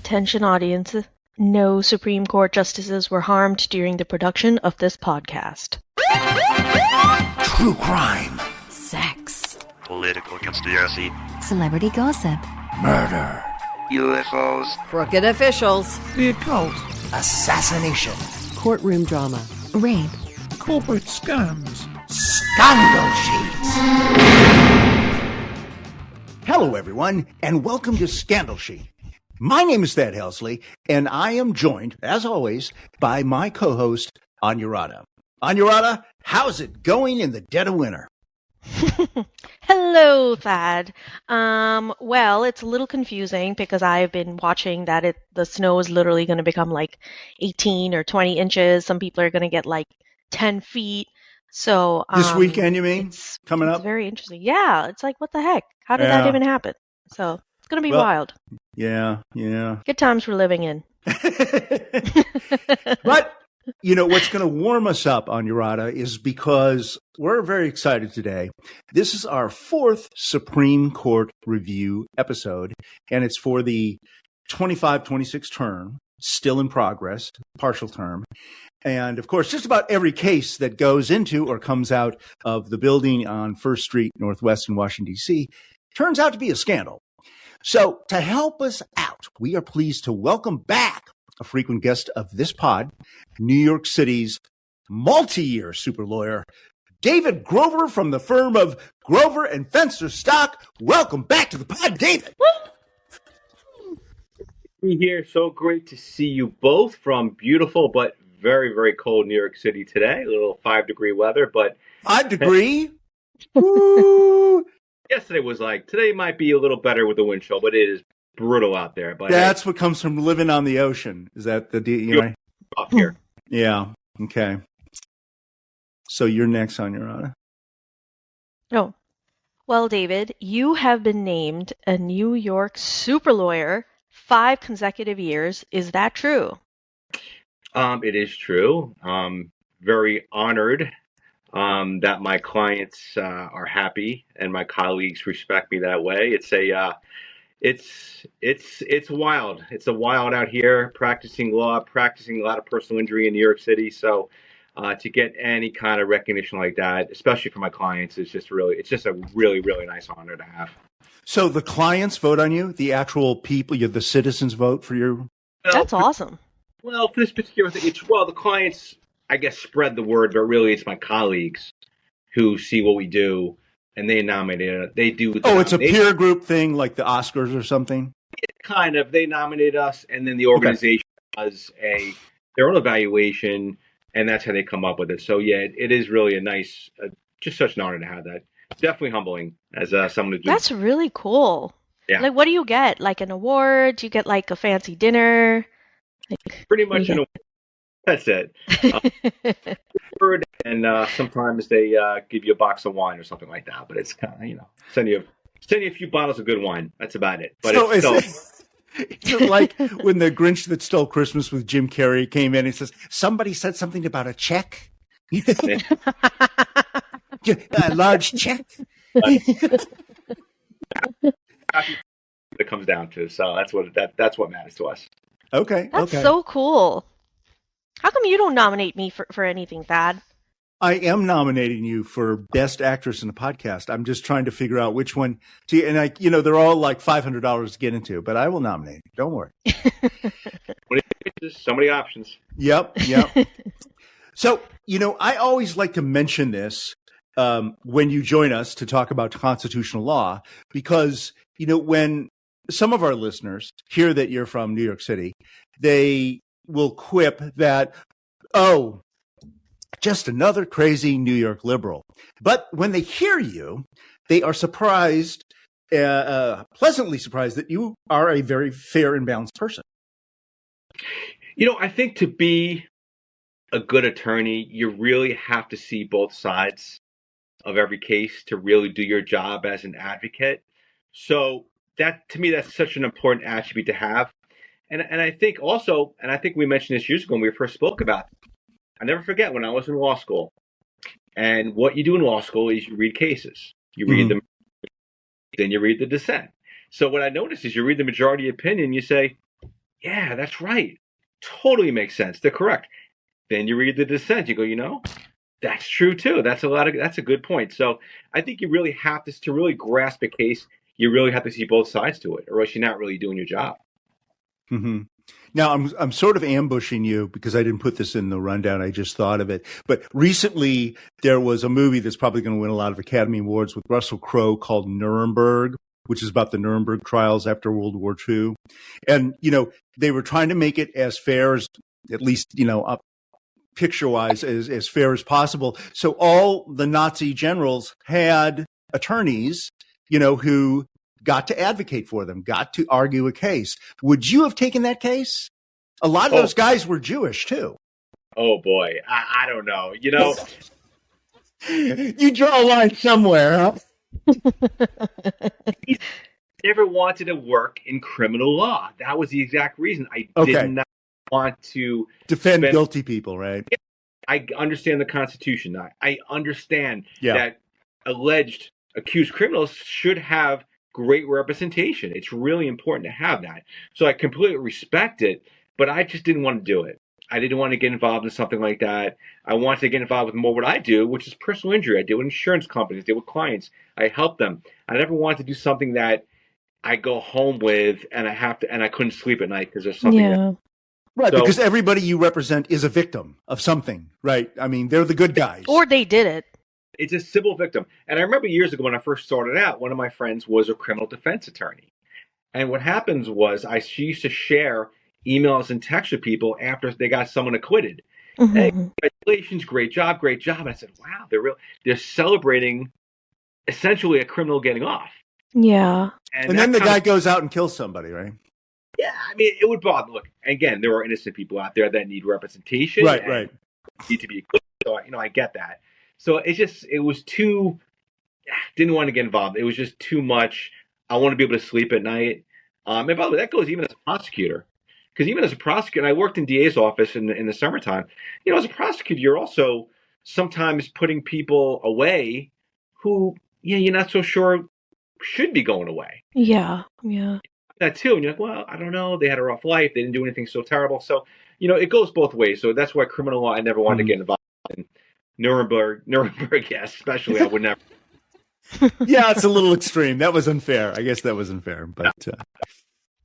Attention audience, no Supreme Court justices were harmed during the production of this podcast. True crime. Sex. Political conspiracy. Celebrity gossip. Murder. UFOs. Crooked officials. The occult. Assassination. Courtroom drama. Rape. Corporate scams. Scandal Sheets. Hello, everyone, and welcome to Scandal Sheet. My name is Thad Helsley, and I am joined, as always, by my co-host, Anurada. Anurada, how's it going in the dead of winter? Hello, Thad. Well, it's a little confusing because I've been watching that the snow is literally going to become like 18 or 20 inches. Some people are going to get like 10 feet. So This weekend, you mean? Coming up? It's very interesting. Yeah, it's like, what the heck? How did that even happen? So it's going to be wild. Yeah. Good times we're living in. But, you know, what's going to warm us up on Urata is because we're very excited today. This is our fourth Supreme Court review episode, and it's for the 25-26 term, still in progress, partial term. And, of course, just about every case that goes into or comes out of the building on First Street Northwest in Washington, D.C., turns out to be a scandal. So to help us out, we are pleased to welcome back a frequent guest of this pod, New York City's multi-year super lawyer, David Grover from the firm of Grover and Fenster Stock. Welcome back to the pod, David. Here, so great to see you both from beautiful but very, very cold New York City today. A little 5-degree weather, but 5 degree. Woo! Yesterday was like, today might be a little better with the wind chill, but it is brutal out there. But that's what comes from living on the ocean. Is that the deal? Up here. Yeah. Okay. So you're next on your honor. Oh, well, David, you have been named a New York super lawyer 5 consecutive years. Is that true? It is true. Very honored that my clients are happy and my colleagues respect me that way. It's wild. It's a wild out here practicing law, practicing a lot of personal injury in New York City. So to get any kind of recognition like that, especially for my clients, it's just a really, really nice honor to have. So the clients vote on you, the actual people, the citizens vote for you? That's awesome. Well, for this particular thing, the clients, I guess, spread the word, but really it's my colleagues who see what we do and they nominate it. They do. It's a peer group thing like the Oscars or something? Kind of. They nominate us and then the organization does their own evaluation and that's how they come up with it. So, yeah, it is really a nice, just such an honor to have that. Definitely humbling as someone to do. That's really cool. Yeah. Like, what do you get? Like an award? Do you get like a fancy dinner? Pretty much an award. That's it. And sometimes they give you a box of wine or something like that. But it's kind of, send you a few bottles of good wine. That's about it. But it's like when the Grinch That Stole Christmas with Jim Carrey came in and says, somebody said something about a check? A large check? It comes down to. So that's what matters to us. Okay. That's so cool. How come you don't nominate me for anything, Thad? I am nominating you for Best Actress in a Podcast. I'm just trying to figure out which one. And they're all like $500 to get into, but I will nominate you. Don't worry. So many options. Yep. So, I always like to mention this when you join us to talk about constitutional law, because, when some of our listeners hear that you're from New York City, they will quip that, just another crazy New York liberal. But when they hear you, they are surprised, pleasantly surprised that you are a very fair and balanced person. I think to be a good attorney, you really have to see both sides of every case to really do your job as an advocate. So that, to me, that's such an important attribute to have. And I think also, and I think we mentioned this years ago when we first spoke about it, I never forget when I was in law school. And what you do in law school is you read cases. You read them, then you read the dissent. So what I noticed is you read the majority opinion, you say, yeah, that's right. Totally makes sense. They're correct. Then you read the dissent, you go, that's true too. That's a good point. So I think you really have to really grasp a case, you really have to see both sides to it, or else you're not really doing your job. Mm-hmm. Now, I'm sort of ambushing you because I didn't put this in the rundown. I just thought of it. But recently, there was a movie that's probably going to win a lot of Academy Awards with Russell Crowe called Nuremberg, which is about the Nuremberg trials after World War II. And, they were trying to make it as fair as, at least, picture-wise, as fair as possible. So all the Nazi generals had attorneys, who got to advocate for them, got to argue a case. Would you have taken that case? A lot of those guys were Jewish too. Oh boy, I don't know. You draw a line somewhere, huh? Never wanted to work in criminal law. That was the exact reason. I did not want to defend guilty people, right? I understand the Constitution. I understand that alleged accused criminals should have great representation. It's really important to have that. So I completely respect it, but I just didn't want to do it. I didn't want to get involved in something like that. I wanted to get involved with more what I do, which is personal injury. I deal with insurance companies, I deal with clients. I help them. I never wanted to do something that I go home with and I couldn't sleep at night because there's something Right, so, because everybody you represent is a victim of something, right? I mean, they're the good guys. Or they did it. It's a civil victim. And I remember years ago when I first started out, one of my friends was a criminal defense attorney. And what happens was she used to share emails and texts with people after they got someone acquitted. Mm-hmm. Hey, congratulations, great job, great job. And I said, wow, they're celebrating essentially a criminal getting off. Yeah. And then the guy goes out and kills somebody, right? Yeah, I mean, it would bother. Look, again, there are innocent people out there that need representation. Right. Need to be acquitted. So, I get that. So it was too, didn't want to get involved. It was just too much. I want to be able to sleep at night. And by the way, that goes even as a prosecutor. Because even as a prosecutor, I worked in DA's office in the summertime. As a prosecutor, you're also sometimes putting people away who, you're not so sure should be going away. Yeah. That too. And you're like, well, I don't know. They had a rough life. They didn't do anything so terrible. So, it goes both ways. So that's why criminal law, I never wanted to get involved in. Nuremberg, yes, especially I would never. Yeah, it's a little extreme. That was unfair. I guess that was unfair. But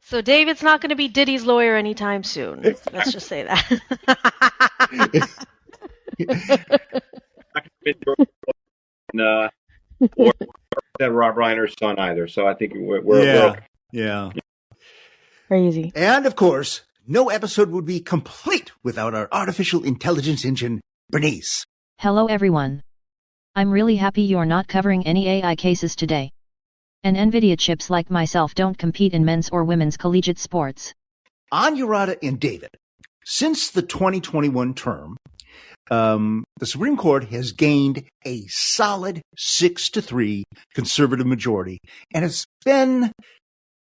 So David's not going to be Diddy's lawyer anytime soon. Let's just say that. Or that Rob Reiner's son either. So I think we're okay. Yeah. Crazy. And of course, no episode would be complete without our artificial intelligence engine, Bernice. Hello everyone. I'm really happy you're not covering any AI cases today. And NVIDIA chips like myself don't compete in men's or women's collegiate sports. Anurata and David, since the 2021 term, the Supreme Court has gained a solid 6-3 conservative majority. And it's been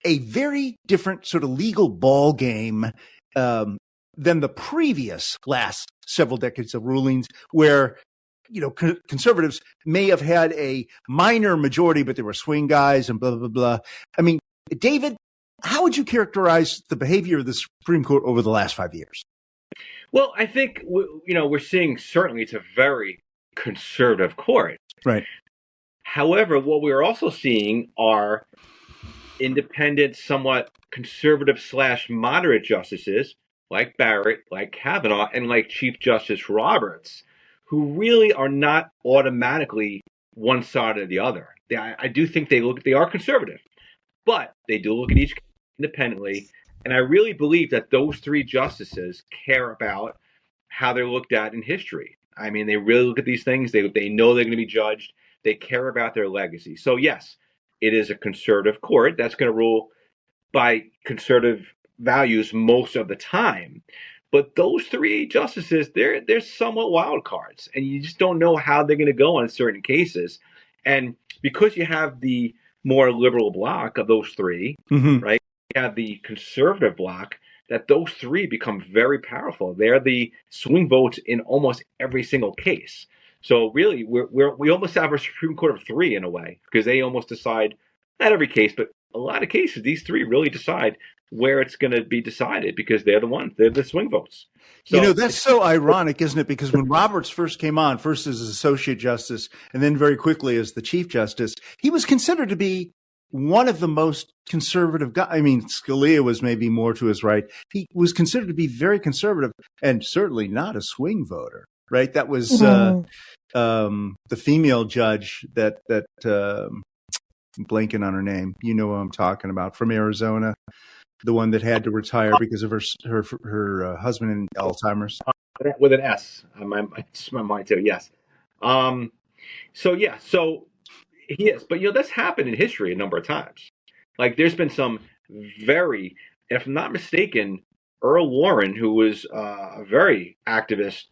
a very different sort of legal ball game than the previous last several decades of rulings where, conservatives may have had a minor majority, but they were swing guys and blah, blah, blah. I mean, David, how would you characterize the behavior of the Supreme Court over the last 5 years? Well, I think, we're seeing certainly it's a very conservative court. Right. However, what we're also seeing are independent, somewhat conservative / moderate justices like Barrett, like Kavanaugh, and like Chief Justice Roberts, who really are not automatically one side or the other. I do think they are conservative, but they do look at each case independently. And I really believe that those three justices care about how they're looked at in history. I mean, they really look at these things. They know they're going to be judged. They care about their legacy. So yes, it is a conservative court that's going to rule by conservative values most of the time. But those three justices, they're somewhat wild cards, and you just don't know how they're going to go on certain cases. And because you have the more liberal bloc of those three, right? You have the conservative bloc, that those three become very powerful. They're the swing votes in almost every single case. So really, we almost have a Supreme Court of three in a way, because they almost decide, not every case, but a lot of cases, these three really decide where it's going to be decided because they're the ones, they're the swing votes. So that's so ironic, isn't it? Because when Roberts first came on, first as Associate Justice and then very quickly as the Chief Justice, he was considered to be one of the most conservative guys. I mean, Scalia was maybe more to his right. He was considered to be very conservative and certainly not a swing voter, right? That was the female judge that blanking on her name. You know what I'm talking about, from Arizona. The one that had to retire because of her husband and Alzheimer's. With an S, it's my mind too. Yes. So he is, but that's happened in history a number of times. Like there's been some very, if I'm not mistaken, Earl Warren, who was a very activist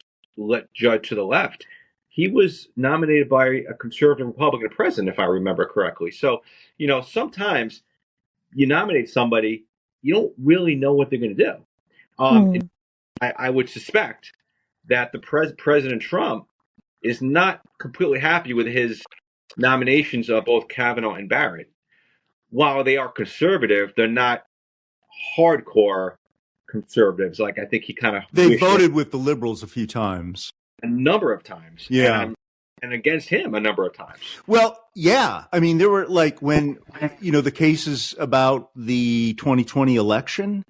judge to the left, he was nominated by a conservative Republican president, if I remember correctly. So sometimes you nominate somebody, you don't really know what they're going to do. I would suspect that the President Trump is not completely happy with his nominations of both Kavanaugh and Barrett. While they are conservative, they're not hardcore conservatives. Like I think he kind of voted with the liberals a few times, a number of times. Yeah. And against him a number of times. Well, yeah. I mean, there were like when, the cases about the 2020 election,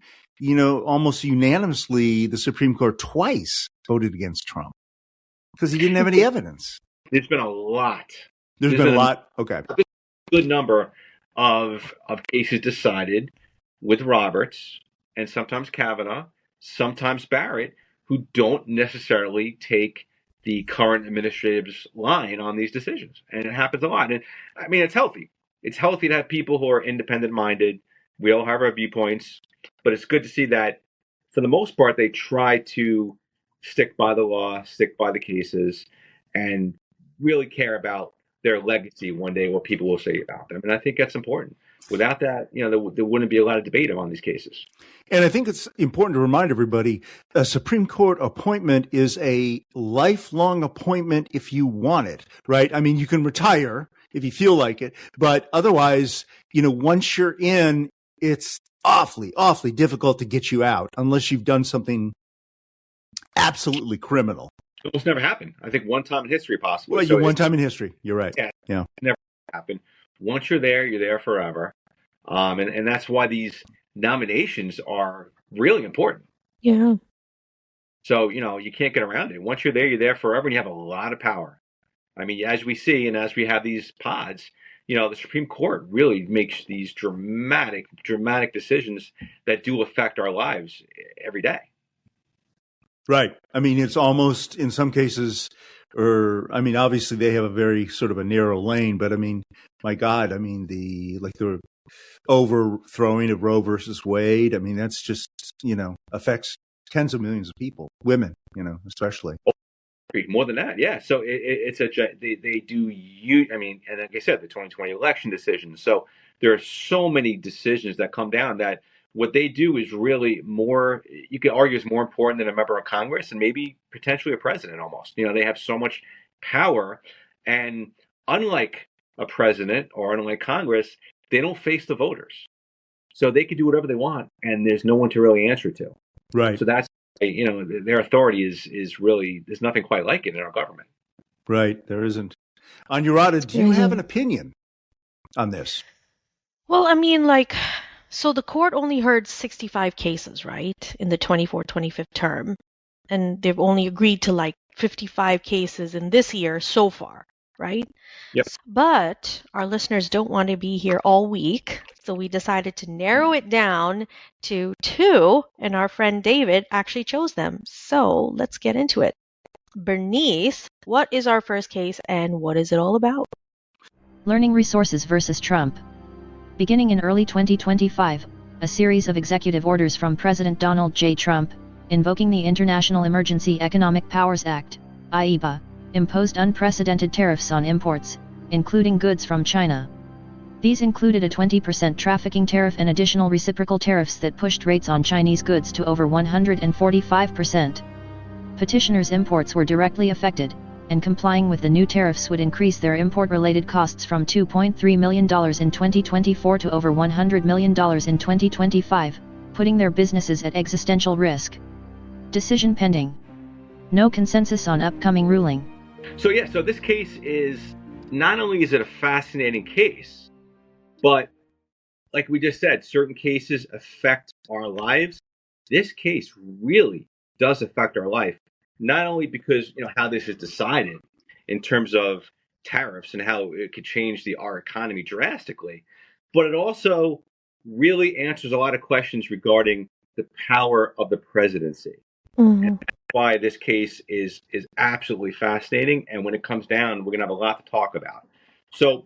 almost unanimously, the Supreme Court twice voted against Trump because he didn't have any evidence. There's been a lot. There's been a lot. Okay. A good number of cases decided with Roberts and sometimes Kavanaugh, sometimes Barrett, who don't necessarily take the current administrative's line on these decisions. And it happens a lot. And I mean, it's healthy. It's healthy to have people who are independent minded. We all have our viewpoints, but it's good to see that for the most part, they try to stick by the law, stick by the cases, and really care about their legacy one day, what people will say about them. And I think that's important. Without that, there wouldn't be a lot of debate on these cases. And I think it's important to remind everybody, a Supreme Court appointment is a lifelong appointment if you want it, right? I mean, you can retire if you feel like it, but otherwise, once you're in, it's awfully, awfully difficult to get you out unless you've done something absolutely criminal. It almost never happened. I think one time in history, possibly. Well, so one time in history. You're right. Yeah. It never happened. Once you're there forever. And that's why these nominations are really important. Yeah. So, you can't get around it. Once you're there forever, and you have a lot of power. I mean, as we see, and as we have these pods, the Supreme Court really makes these dramatic decisions that do affect our lives every day. Right. I mean, it's almost in some cases, obviously they have a very sort of a narrow lane, but I mean, my God, I mean, the overthrowing of Roe versus Wade. I mean, that's just, affects tens of millions of people, women, especially. More than that. Yeah. So they do, and like I said, the 2020 election decisions. So there are so many decisions that come down that what they do is really more, you could argue, is more important than a member of Congress and maybe potentially a president almost. They have so much power. And unlike a president or unlike Congress, they don't face the voters. So they can do whatever they want and there's no one to really answer to. Right. So that's, their authority is really, there's nothing quite like it in our government. Right. There isn't. Anurata, do you have an opinion on this? Well, I mean, so the court only heard 65 cases, right, in the 24-25 term. And they've only agreed to 55 cases in this year so far, right? Yep. But our listeners don't want to be here all week. So we decided to narrow it down to 2, and our friend David actually chose them. So let's get into it. Bernice, what is our first case and what is it all about? Learning Resources versus Trump. Beginning in early 2025, a series of executive orders from President Donald J. Trump, invoking the International Emergency Economic Powers Act, IEPA, imposed unprecedented tariffs on imports, including goods from China. These included a 20% trafficking tariff and additional reciprocal tariffs that pushed rates on Chinese goods to over 145%. Petitioners' imports were directly affected, and complying with the new tariffs would increase their import-related costs from $2.3 million in 2024 to over $100 million in 2025, putting their businesses at existential risk. Decision pending. No consensus on upcoming ruling. So this case is, not only is it a fascinating case, but like we just said, certain cases affect our lives. This case really does affect our life, not only because, how this is decided in terms of tariffs and how it could change our economy drastically, but it also really answers a lot of questions regarding the power of the presidency. Mm-hmm. And that's why this case is absolutely fascinating. And when it comes down, we're going to have a lot to talk about. So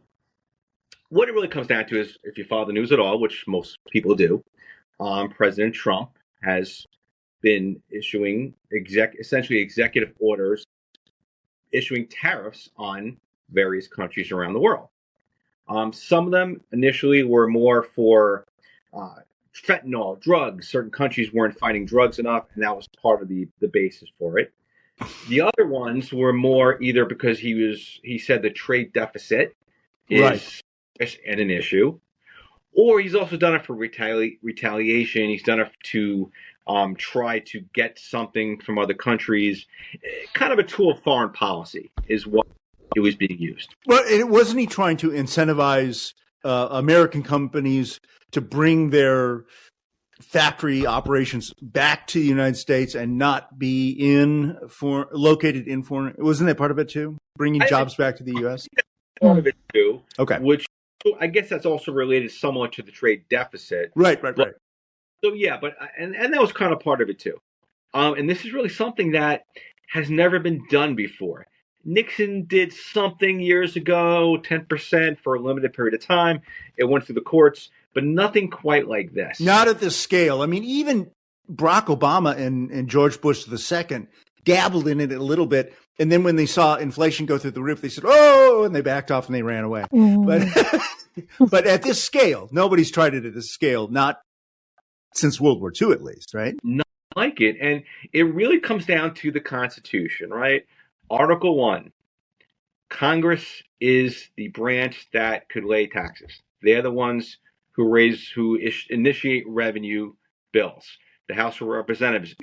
what it really comes down to is, if you follow the news at all, which most people do, President Trump has been issuing essentially executive orders, issuing tariffs on various countries around the world. Some of them initially were more for fentanyl, drugs. Certain countries weren't fighting drugs enough, and that was part of the basis for it. The other ones were more either because he said the trade deficit is an issue, or he's also done it for retaliation. He's done it to try to get something from other countries. Kind of a tool of foreign policy is what it was being used. Well, wasn't he trying to incentivize American companies to bring their factory operations back to the United States and not be located in foreign? Wasn't that part of it too? Bringing jobs back to the U.S.? Part of it too. Okay. Which I guess that's also related somewhat to the trade deficit. Right. So yeah, but and that was kind of part of it too. And this is really something that has never been done before. Nixon did something years ago, 10% for a limited period of time. It went through the courts, but nothing quite like this. Not at this scale. I mean, even Barack Obama and George Bush II dabbled in it a little bit. And then when they saw inflation go through the roof, they said, "Oh," and they backed off and they ran away. But at this scale, nobody's tried it at this scale, not since World War II, at least, right? Not like it. And it really comes down to the Constitution, right? Article 1, Congress is the branch that could lay taxes. They're the ones who initiate revenue bills. The House of Representatives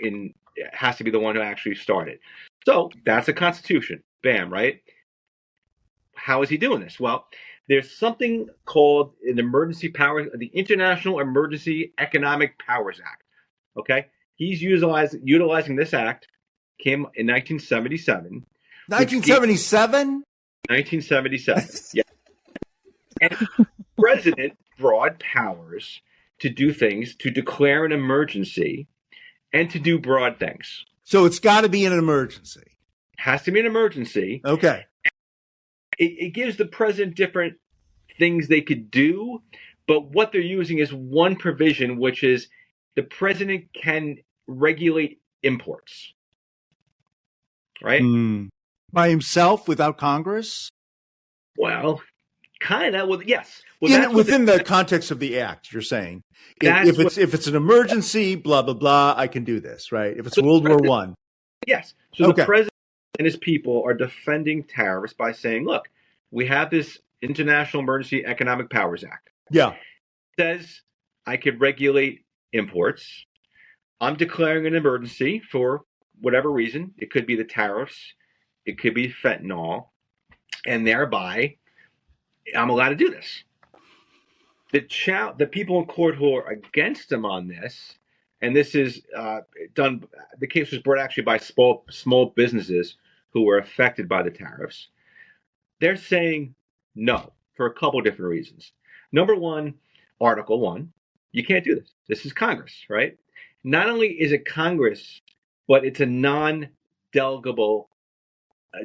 has to be the one who actually started. So that's the Constitution. Bam, right? How is he doing this? Well, there's something called the International Emergency Economic Powers Act. Okay? He's utilizing this act, came in 1977. 1977? 1977, yeah. And the president broad powers to do things, to declare an emergency, and to do broad things. So it's got to be an emergency. Has to be an emergency. Okay. It gives the president different things they could do, but what they're using is one provision, which is the president can regulate imports. Right? By himself without Congress? Well, kind of. Well, yes. Within the context of the act, you're saying. If it's an emergency, blah, blah, blah, I can do this, right? If it's World War I. Yes. So the president and his people are defending tariffs by saying, look, we have this International Emergency Economic Powers Act. Yeah. It says I could regulate imports. I'm declaring an emergency for whatever reason. It could be the tariffs. It could be fentanyl. And thereby, I'm allowed to do this. The people in court who are against him on this, and this is done, the case was brought actually by small businesses who were affected by the tariffs. They're saying no for a couple different reasons. Number one, Article 1, you can't do this. This is Congress, right? Not only is it Congress, but it's a non-delegable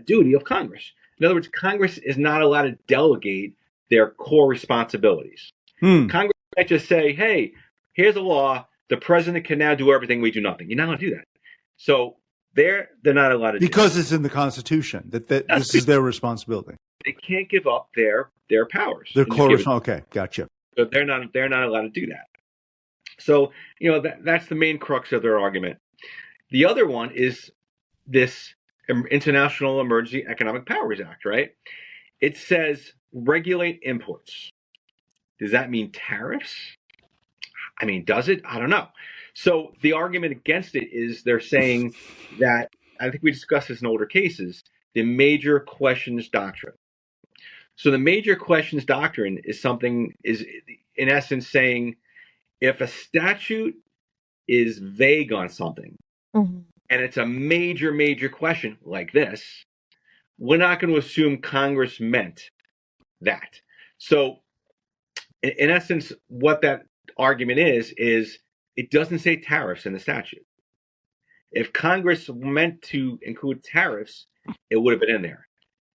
duty of Congress. In other words, Congress is not allowed to delegate their core responsibilities. Congress can't just say, hey, here's a law. The president can now do everything. We do nothing. You're not allowed to do that. So they're not allowed to do that. Because it's in the Constitution that this is their responsibility. They can't give up their powers. Their core responsibility. Okay, gotcha. So they're not allowed to do that. So, that's the main crux of their argument. The other one is this International Emergency Economic Powers Act, right? It says regulate imports. Does that mean tariffs? I mean, does it? I don't know. So the argument against it is they're saying that, I think we discussed this in older cases, the major questions doctrine. So the major questions doctrine is in essence saying if a statute is vague on something Mm-hmm. and it's a major, major question like this, we're not going to assume Congress meant that. So in essence, what that argument is it doesn't say tariffs in the statute. If Congress meant to include tariffs, it would have been in there.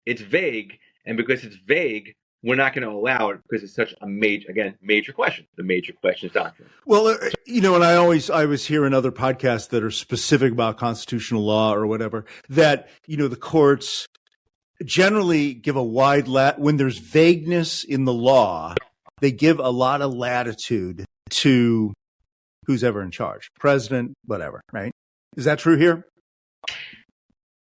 It's vague, and because it's vague, we're not going to allow it because it's such a major question. The major questions doctrine. Well, and I always hear in other podcasts that are specific about constitutional law or whatever that, the courts generally give a wide when there's vagueness in the law, they give a lot of latitude to who's ever in charge, president, whatever, right? Is that true here?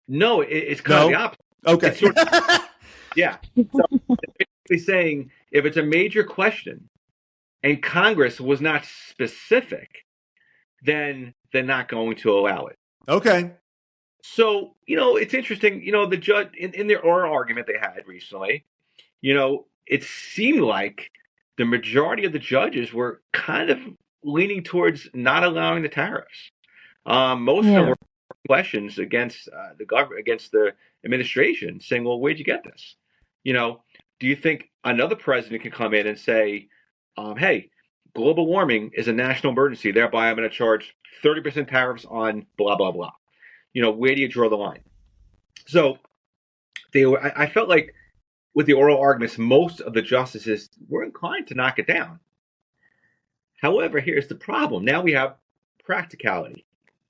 No, it's kind of the opposite. Okay. It's sort of, yeah. So it's basically saying if it's a major question and Congress was not specific, then they're not going to allow it. Okay. So, it's interesting, the judge in their oral argument they had recently, it seemed like the majority of the judges were kind of leaning towards not allowing the tariffs. Most of them were questions against the government, against the administration, saying, well, where'd you get this? Do you think another president can come in and say, hey, global warming is a national emergency, thereby I'm going to charge 30% tariffs on blah, blah, blah. Where do you draw the line? So I felt like with the oral arguments, most of the justices were inclined to knock it down. However, here's the problem. Now we have practicality.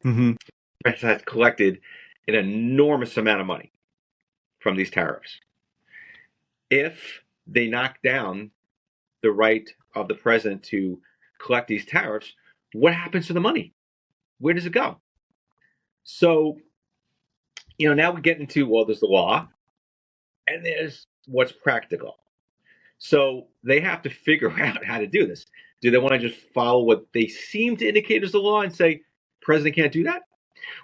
Mm-hmm. Has collected an enormous amount of money from these tariffs. If they knock down the right of the president to collect these tariffs, what happens to the money? Where does it go? So, now we get into, well, there's the law and there's what's practical. So they have to figure out how to do this. Do they want to just follow what they seem to indicate as the law and say, president can't do that?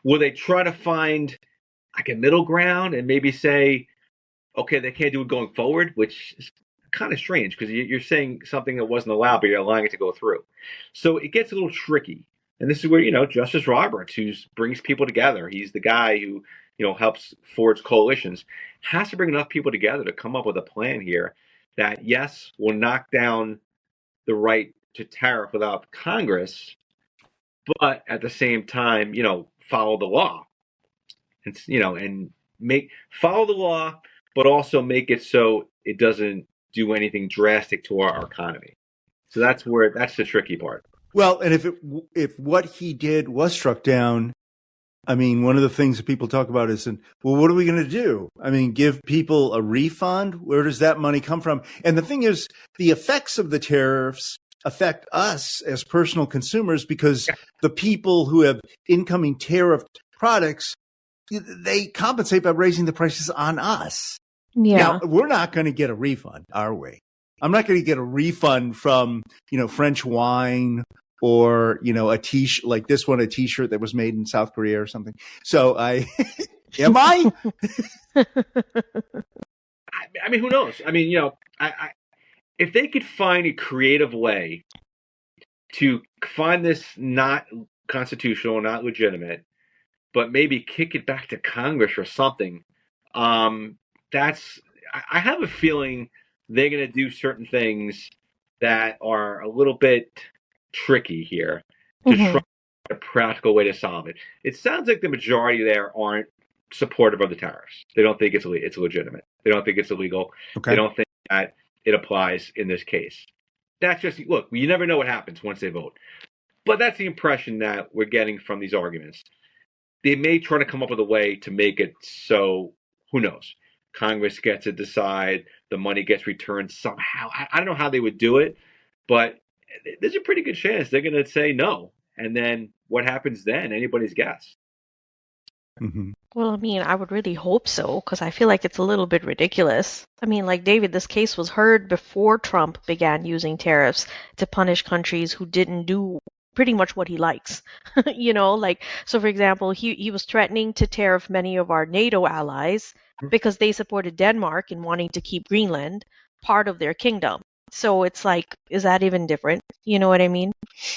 Will they try to find like a middle ground and maybe say, okay, they can't do it going forward, which is kind of strange because you're saying something that wasn't allowed, but you're allowing it to go through. So it gets a little tricky. And this is where, Justice Roberts, who brings people together, he's the guy who, helps forge coalitions, has to bring enough people together to come up with a plan here that, yes, will knock down the right to tariff without Congress, but at the same time, follow the law. It's, and follow the law, but also make it so it doesn't do anything drastic to our economy. So that's the tricky part. Well, and if what he did was struck down, I mean, one of the things that people talk about is, well, what are we going to do? I mean, give people a refund? Where does that money come from? And the thing is, the effects of the tariffs affect us as personal consumers because the people who have incoming tariff products, they compensate by raising the prices on us. Yeah. Now, we're not going to get a refund, are we? I'm not going to get a refund from, French wine or, a t-shirt like this one, a t-shirt that was made in South Korea or something. So am I? I mean, who knows? I mean, if they could find a creative way to find this not constitutional, not legitimate, but maybe kick it back to Congress or something, I have a feeling they're going to do certain things that are a little bit tricky here to try a practical way to solve it. It sounds like the majority there aren't supportive of the tariffs. They don't think it's legitimate. They don't think it's illegal. Okay. They don't think that it applies in this case. That's just, look, you never know what happens once they vote. But that's the impression that we're getting from these arguments. They may try to come up with a way to make it so, who knows, Congress gets to decide, the money gets returned somehow. I don't know how they would do it, but there's a pretty good chance they're going to say no. And then what happens then? Anybody's guess. Mm-hmm. Well, I mean, I would really hope so, because I feel like it's a little bit ridiculous. I mean, like David, this case was heard before Trump began using tariffs to punish countries who didn't do pretty much what he likes. Like, so for example, he was threatening to tariff many of our NATO allies because they supported Denmark in wanting to keep Greenland part of their kingdom. So it's like, is that even different? You know what I mean?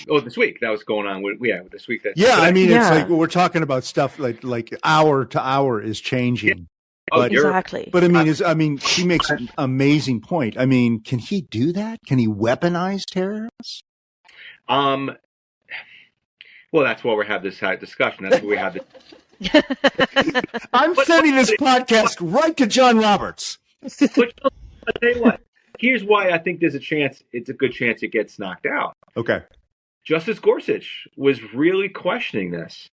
Oh, this week that was going on with this week. Yeah, I mean, it's Yeah. like we're talking about stuff like hour to hour is changing. Oh, But, Exactly. but I mean, she makes an amazing point. I mean, can he do that? Can he weaponize tariffs? well, that's why we have this discussion. That's why we have this. I'm sending this podcast right to John Roberts. But I'll tell you what. Here's why I think there's a chance. It's a good chance it gets knocked out. Okay. Justice Gorsuch was really questioning this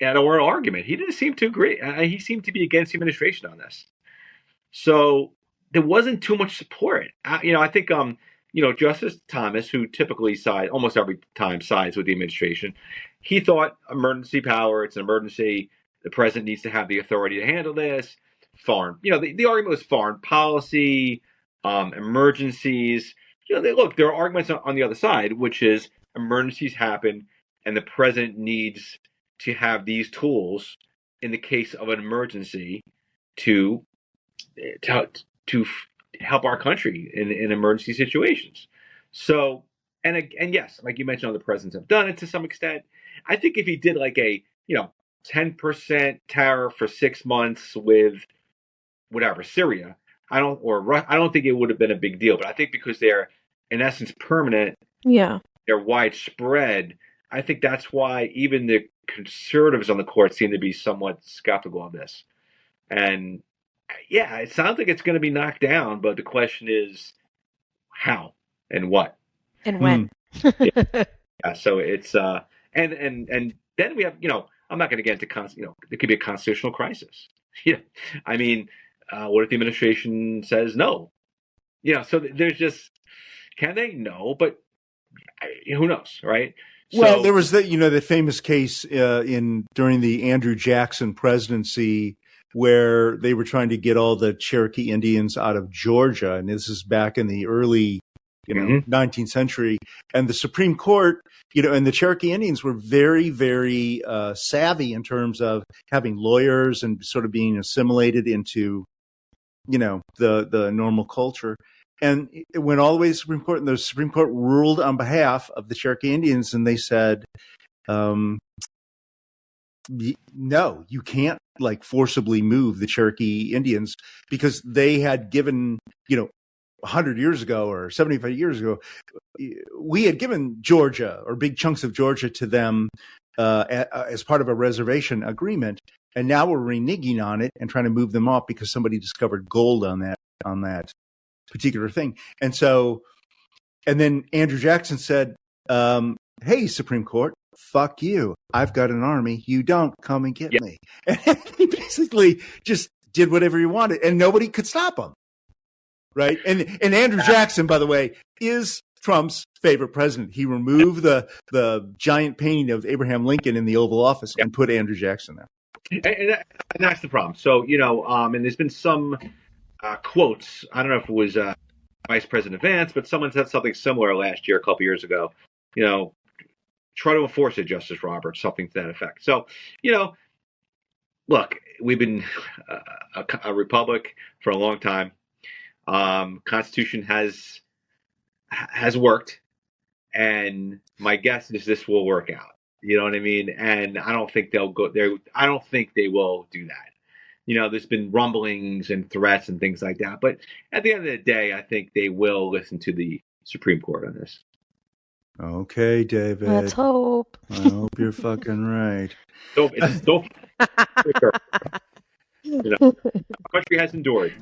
at oral argument. He didn't seem to agree. He seemed to be against the administration on this. So there wasn't too much support. I think Justice Thomas, who typically almost every time sides with the administration, he thought emergency power. It's an emergency. The president needs to have the authority to handle this. Foreign, the argument was foreign policy, emergencies. There are arguments on the other side, which is emergencies happen, and the president needs to have these tools in the case of an emergency to help our country in emergency situations. So, and yes, like you mentioned, other presidents have done it to some extent. I think if he did like a 10% tariff for 6 months with whatever Syria, I don't think it would have been a big deal. But I think because they're in essence permanent, Yeah. they're widespread. I think that's why even the conservatives on the court seem to be somewhat skeptical of this. And yeah, it sounds like it's going to be knocked down, but the question is how and what. And when? Yeah, so it's and then we have I'm not going to get into it could be a constitutional crisis. Yeah, I mean, what if the administration says no? So there's just can they? No, but who knows, right? Well, there was the famous case during the Andrew Jackson presidency where they were trying to get all the Cherokee Indians out of Georgia, and this is back in the early 19th century, and the Supreme Court, and the Cherokee Indians were very, very savvy in terms of having lawyers and sort of being assimilated into, the normal culture. And it went all the way to the Supreme Court, and the Supreme Court ruled on behalf of the Cherokee Indians, and they said, no, you can't forcibly move the Cherokee Indians because they had given, 100 years ago or 75 years ago, we had given Georgia or big chunks of Georgia to them as part of a reservation agreement. And now we're reneging on it and trying to move them off because somebody discovered gold on that particular thing. And then Andrew Jackson said, hey, Supreme Court, fuck you. I've got an army. You don't. Come and get me. And he basically just did whatever he wanted and nobody could stop him. Right. And Andrew Jackson, by the way, is Trump's favorite president. He removed the giant painting of Abraham Lincoln in the Oval Office and put Andrew Jackson there. And that's the problem. So, and there's been some quotes. I don't know if it was Vice President Vance, but someone said something similar last year, a couple years ago. Try to enforce it, Justice Roberts, something to that effect. So, look, we've been a republic for a long time. Constitution has worked, and my guess is this will work out. You know what I mean? And I don't think they'll go there. I don't think they will do that. There's been rumblings and threats and things like that. But at the end of the day, I think they will listen to the Supreme Court on this. Okay, David. Let's hope. I hope you're fucking right. Our country has endured.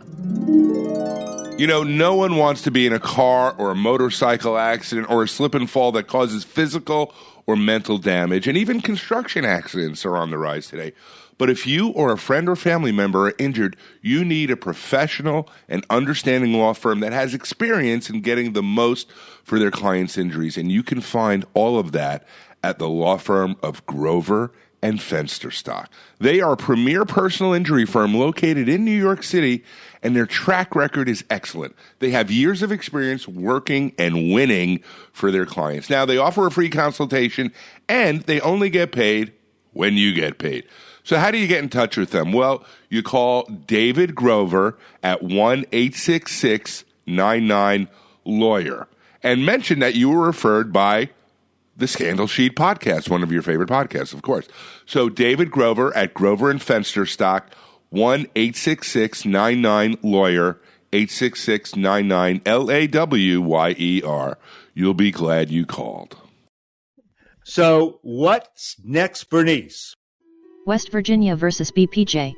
No one wants to be in a car or a motorcycle accident or a slip and fall that causes physical or mental damage, and even construction accidents are on the rise today. But if you or a friend or family member are injured, you need a professional and understanding law firm that has experience in getting the most for their clients' injuries. And you can find all of that at the law firm of Grover, and Fensterstock. They are a premier personal injury firm located in New York City, and their track record is excellent. They have years of experience working and winning for their clients. Now, they offer a free consultation, and they only get paid when you get paid. So how do you get in touch with them? Well, you call David Grover at 1-866-99-LAWYER and mention that you were referred by the Scandal Sheet podcast, one of your favorite podcasts, of course. So David Grover at Grover and Fensterstock, 1-866-99-LAWYER, 866-99-LAWYER. You'll be glad you called. So what's next, Bernice? West Virginia versus BPJ.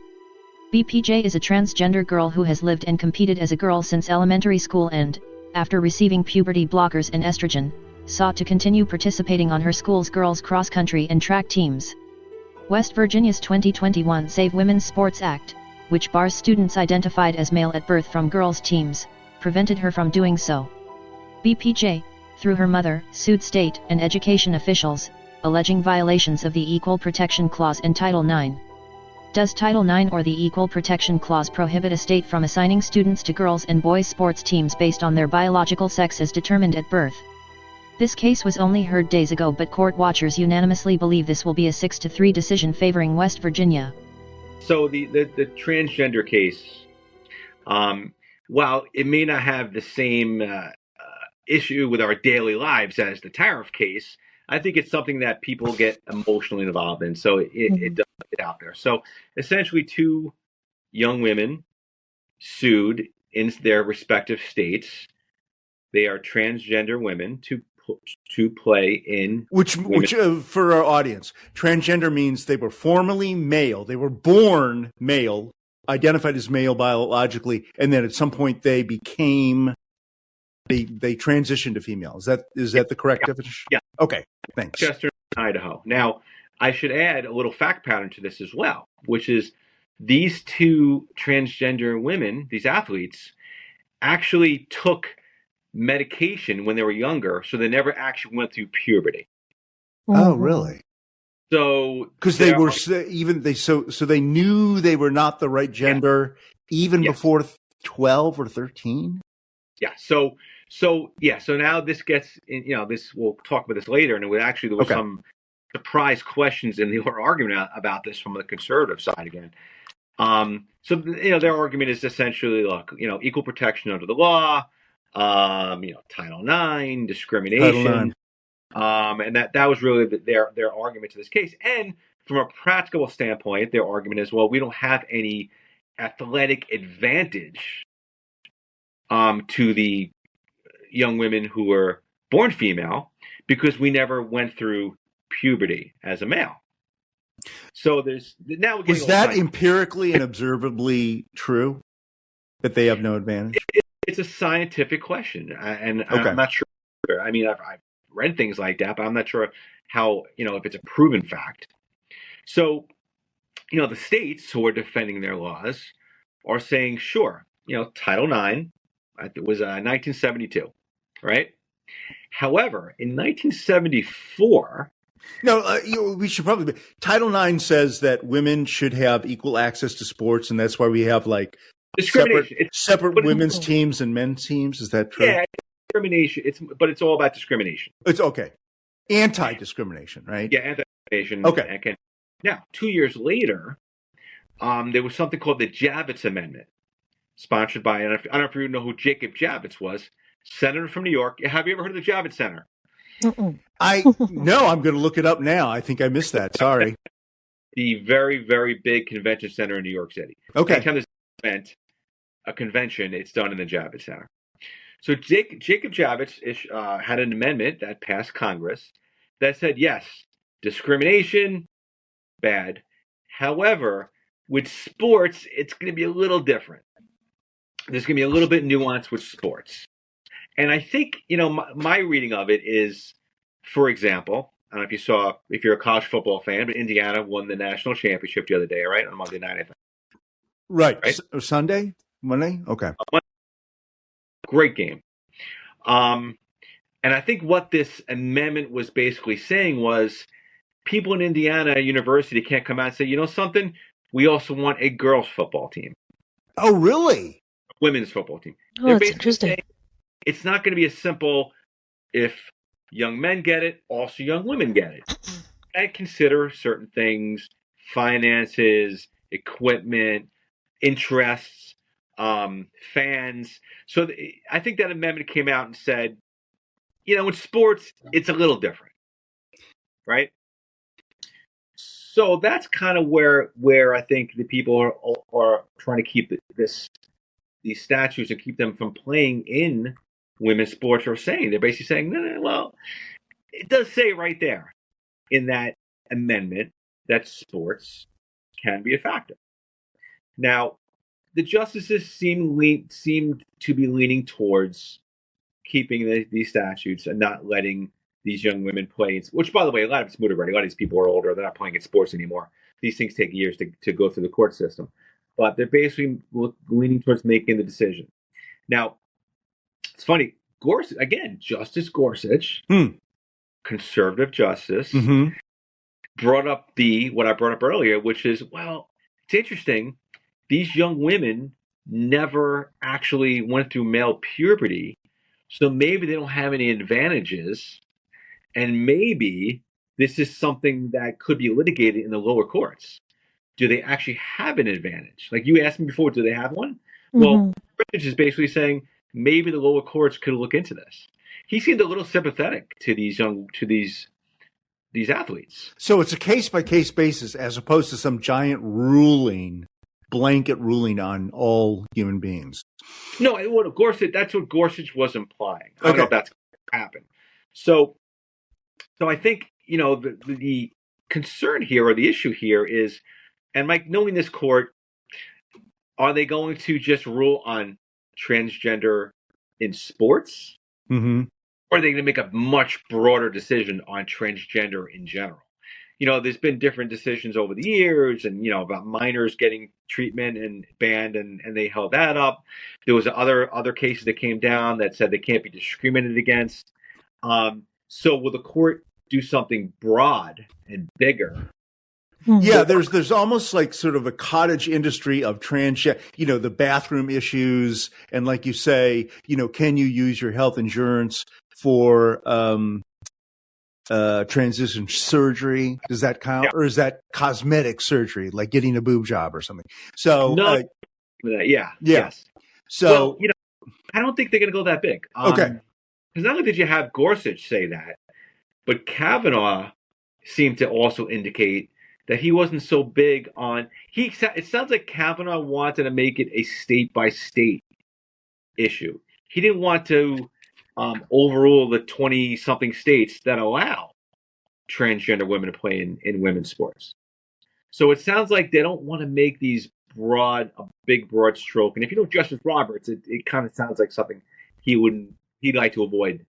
BPJ is a transgender girl who has lived and competed as a girl since elementary school and, after receiving puberty blockers and estrogen, sought to continue participating on her school's girls' cross-country and track teams. West Virginia's 2021 Save Women's Sports Act, which bars students identified as male at birth from girls' teams, prevented her from doing so. BPJ, through her mother, sued state and education officials, alleging violations of the Equal Protection Clause in Title IX. Does Title IX or the Equal Protection Clause prohibit a state from assigning students to girls' and boys' sports teams based on their biological sex as determined at birth? This case was only heard days ago, but court watchers unanimously believe this will be a 6-3 decision favoring West Virginia. So the transgender case, while it may not have the same issue with our daily lives as the tariff case, I think it's something that people get emotionally involved in. So it does get out there. So essentially, two young women sued in their respective states. They are transgender women to play in which for our audience, transgender means they were formerly male. They were born male, identified as male biologically, and then at some point they became they transitioned to female. Is that the correct definition? Yeah. Okay. Thanks. Chester, Idaho. Now, I should add a little fact pattern to this as well, which is these two transgender women, these athletes, actually took medication when they were younger, so they never actually went through puberty. Oh, really? So because they were so they knew they were not the right gender even before 12 or 13. Yeah. So now this gets in, this we'll talk about this later, and there was some surprise questions in the argument about this from the conservative side again. So their argument is essentially, look, equal protection under the law, Title IX, discrimination, and that was really their argument to this case. And from a practical standpoint, their argument is, well, we don't have any athletic advantage to the young women who were born female because we never went through puberty as a male. So is that empirically and observably true that they have no advantage? It's a scientific question, and I'm not sure. I mean, I've read things like that, but I'm not sure how if it's a proven fact. So, the states who are defending their laws are saying, sure, Title IX, it was 1972, right? However, in 1974. No, we should probably. Title IX says that women should have equal access to sports, and that's why we have discrimination. Separate women's teams and men's teams. Is that true? Yeah, discrimination. It's all about discrimination. It's okay. Anti-discrimination, right? Yeah, anti-discrimination. Okay. Now, 2 years later, there was something called the Javits Amendment, sponsored by, I don't know if you know who Jacob Javits was, senator from New York. Have you ever heard of the Javits Center? No, I'm going to look it up now. I think I missed that. Sorry. The very, very big convention center in New York City. Okay. Anytime there's an event, a convention, it's done in the Javits Center. So Jacob Javits had an amendment that passed Congress that said, yes, discrimination, bad. However, with sports, it's going to be a little different. There's going to be a little bit nuance with sports. And I think, my reading of it is, for example, I don't know if you're a college football fan, but Indiana won the national championship the other day, right? On Monday night, I think. Right. Sunday? Monday? Okay. Great game. And I think what this amendment was basically saying was people in Indiana University can't come out and say, you know something, we also want a girls' football team, Oh, really? women's football team. Oh, They're that's basically interesting. saying it's not going to be as simple if young men get it, also young women get it. And consider certain things, finances, equipment, interests, fans. So I think that amendment came out and said, you know, in sports, it's a little different, right? So that's kind of where I think the people are trying to keep these statutes and keep them from playing in women's sports are saying. They're basically saying, no, well, it does say right there in that amendment that sports can be a factor. Now, the justices seem to be leaning towards keeping these statutes and not letting these young women play, which, by the way, a lot of it's moved already. A lot of these people are older. They're not playing in sports anymore. These things take years to go through the court system. But they're basically leaning towards making the decision. Now, it's funny. Gorsuch, again, Justice Gorsuch, conservative justice, brought up what I brought up earlier, which is, well, it's interesting. These young women never actually went through male puberty, so maybe they don't have any advantages, and maybe this is something that could be litigated in the lower courts. Do they actually have an advantage? Like you asked me before, do they have one? Well, Gorsuch is basically saying maybe the lower courts could look into this. He seemed a little sympathetic to these athletes. So it's a case-by-case basis as opposed to some giant blanket ruling on all human beings. No, that's what Gorsuch was implying. I don't know if that's going to happen. So I think, you know, the concern here or the issue here is, and Mike, knowing this court, are they going to just rule on transgender in sports? Mm-hmm. Or are they going to make a much broader decision on transgender in general? You know, there's been different decisions over the years and, you know, about minors getting treatment and banned and they held that up. There was other cases that came down that said they can't be discriminated against. So will the court do something broad and bigger? Yeah, there's almost like sort of a cottage industry of you know, the bathroom issues. And like you say, you know, can you use your health insurance for transition surgery? Does that count? Yeah. Or is that cosmetic surgery, like getting a boob job or something? So, yes. So, well, you know, I don't think they're going to go that big. Okay. Because not only did you have Gorsuch say that, but Kavanaugh seemed to also indicate that he wasn't so big on. It sounds like Kavanaugh wanted to make it a state-by-state issue. He didn't want to overrule the 20-something states that allow transgender women to play in women's sports. So it sounds like they don't want to make these a big broad stroke. And if you know Justice Roberts, it kind of sounds like something he'd like to avoid.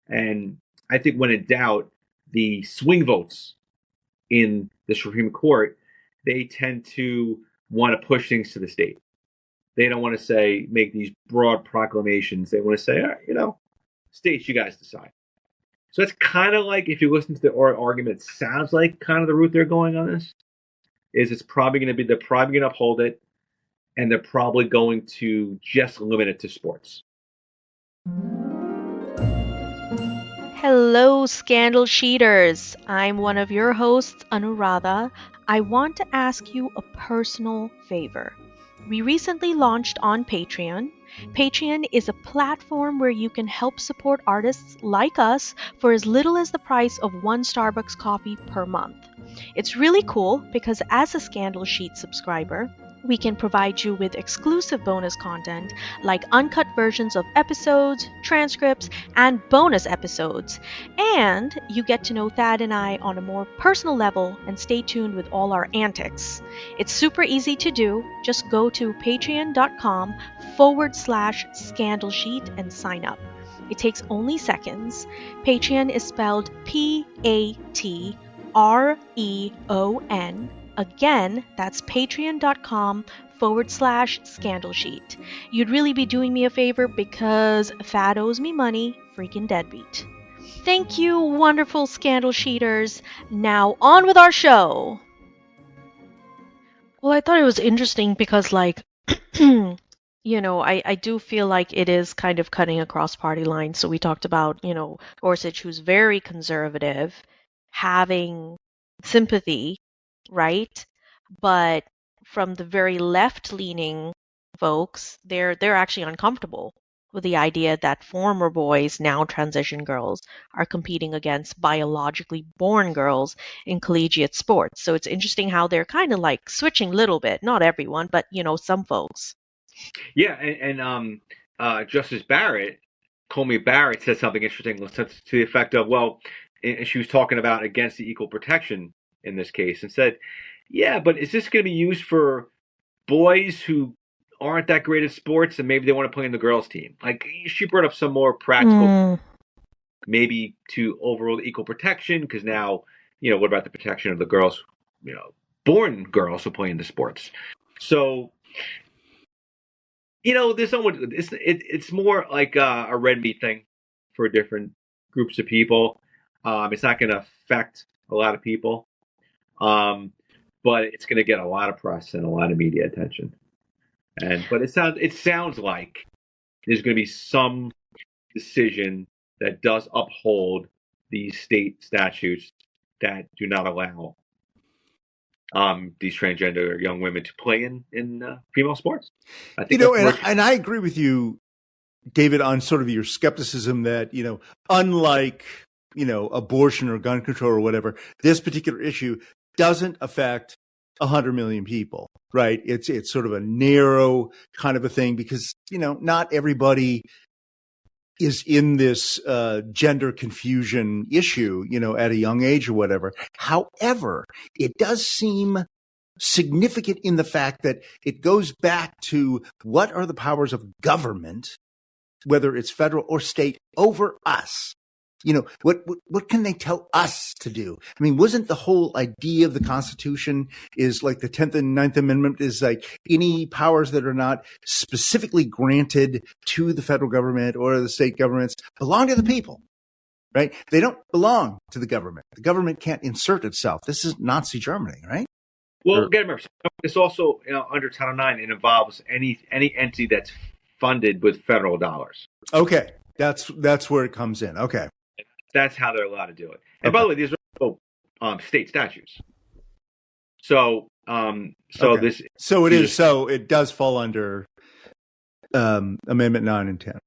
And I think when in doubt, the swing votes in the Supreme Court, they tend to want to push things to the state. They don't want to make these broad proclamations. They want to say, all right, you know, states, you guys decide. So it's kind of like, if you listen to the argument, it sounds like kind of the route they're going on this. They're probably going to uphold it, and they're probably going to just limit it to sports. Hello, Scandal Sheeters. I'm one of your hosts, Anuradha. I want to ask you a personal favor. We recently launched on Patreon. Patreon is a platform where you can help support artists like us for as little as the price of one Starbucks coffee per month. It's really cool because as a Scandal Sheet subscriber, we can provide you with exclusive bonus content like uncut versions of episodes, transcripts, and bonus episodes. And you get to know Thad and I on a more personal level and stay tuned with all our antics. It's super easy to do. Just go to patreon.com/Scandal Sheet and sign up. It takes only seconds. Patreon is spelled Patreon. Again, that's patreon.com/Scandal Sheet. You'd really be doing me a favor because Thad owes me money, freaking deadbeat. Thank you, wonderful scandal sheeters. Now on with our show. Well, I thought it was interesting because, like, I do feel like it is kind of cutting across party lines. So we talked about, Gorsuch, who's very conservative, having sympathy, right? But from the very left-leaning folks, they're actually uncomfortable with the idea that former boys, now transition girls, are competing against biologically born girls in collegiate sports. So it's interesting how they're kind of like switching a little bit. Not everyone, but some folks. Yeah, and Justice Barrett, Comey Barrett, said something interesting to the effect of, well, and she was talking about against the equal protection in this case, and said, yeah, but is this going to be used for boys who aren't that great at sports and maybe they want to play in the girls' team? Like, she brought up some more practical, maybe to overall equal protection, because now, what about the protection of the girls, born girls who play in the sports? So, there's someone. It's more like a red meat thing for different groups of people. It's not going to affect a lot of people, but it's going to get a lot of press and a lot of media attention. But it sounds like there's going to be some decision that does uphold these state statutes that do not allow these transgender young women to play in female sports. I think and I agree with you, David, on sort of your skepticism that, unlike, abortion or gun control or whatever, this particular issue doesn't affect 100 million people, right? It's sort of a narrow kind of a thing because, not everybody is in this gender confusion issue, at a young age or whatever. However, it does seem significant in the fact that it goes back to what are the powers of government, whether it's federal or state, over us. What can they tell us to do? I mean, wasn't the whole idea of the Constitution is like the 10th and 9th Amendment is like any powers that are not specifically granted to the federal government or the state governments belong to the people, right? They don't belong to the government. The government can't insert itself. This is Nazi Germany, right? Well, remember, it's also under Title IX. It involves any entity that's funded with federal dollars. Okay, that's where it comes in. Okay. That's how they're allowed to do it. And by the way, these are state statutes. So it does fall under Amendment 9 and 10.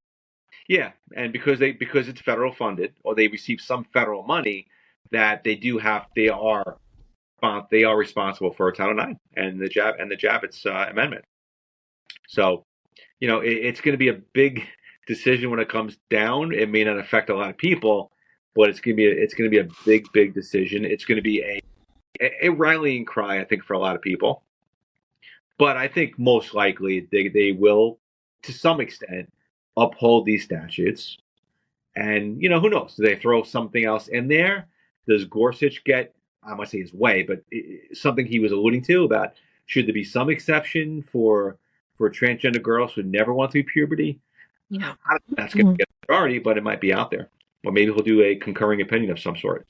Yeah, and because it's federal funded or they receive some federal money, that they are responsible for Title IX and the Javits Amendment. So, it's going to be a big decision when it comes down. It may not affect a lot of people, but it's going to be a big decision. It's going to be a rallying cry, I think, for a lot of people. But I think most likely they will, to some extent, uphold these statutes. And who knows? Do they throw something else in there? Does Gorsuch get, I must say his way, but something he was alluding to about should there be some exception for transgender girls who never went through puberty? Yeah, I don't think that's going to get a priority, but it might be out there. Or maybe he'll do a concurring opinion of some sort.